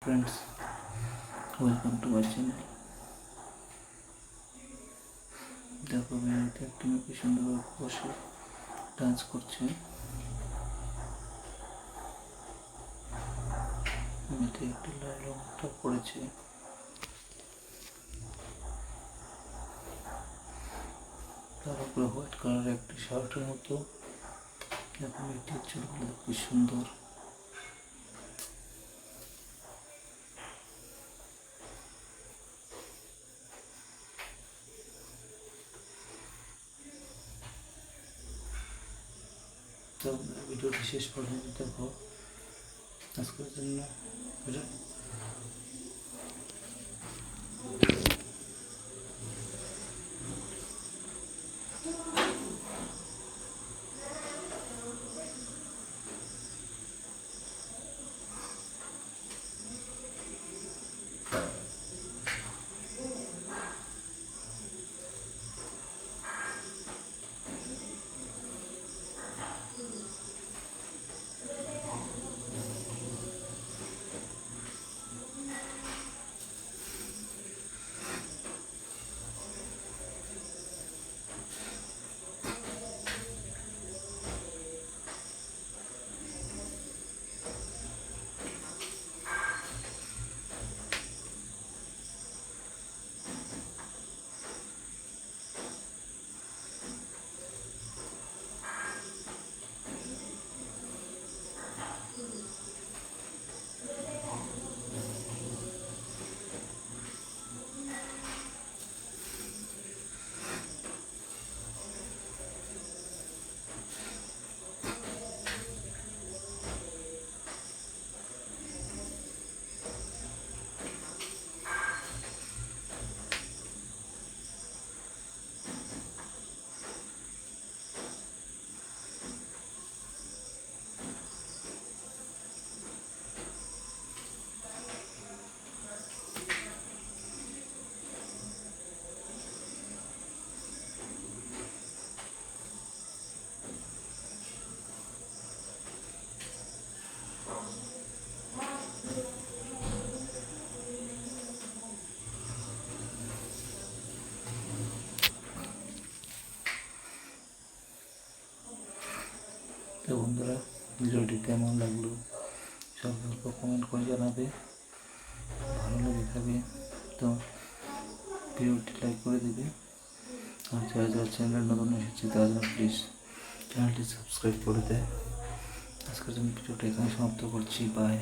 Friends, welcome to my channel. দেখো ভিডিওতে একটি মেয়ে কি সুন্দর বসে ডান্স করছে। মেয়েটি একটি লাল রঙটা পড়েছে, তার উপরে হোয়াইট কালারের একটি শার্টের মতো। দেখো মেয়েটির চুলগুলো কি সুন্দর। তো ভিডিওটি শেষ পর্যন্ত দেখো। আজকের জন্য তো বন্ধুরা, ভিডিওটি কেমন লাগলো সব কমেন্ট করে জানাবে। ভালো লেগে থাকে তো ভিডিওটি লাইক করে দেবে। আর যারা যারা চ্যানেল নতুন এসেছে তারা যেন প্লিজ চ্যানেলটি সাবস্ক্রাইব করে দেয়। আজকের জন্য ভিডিওটা এখানে সমাপ্ত করছি। বাই।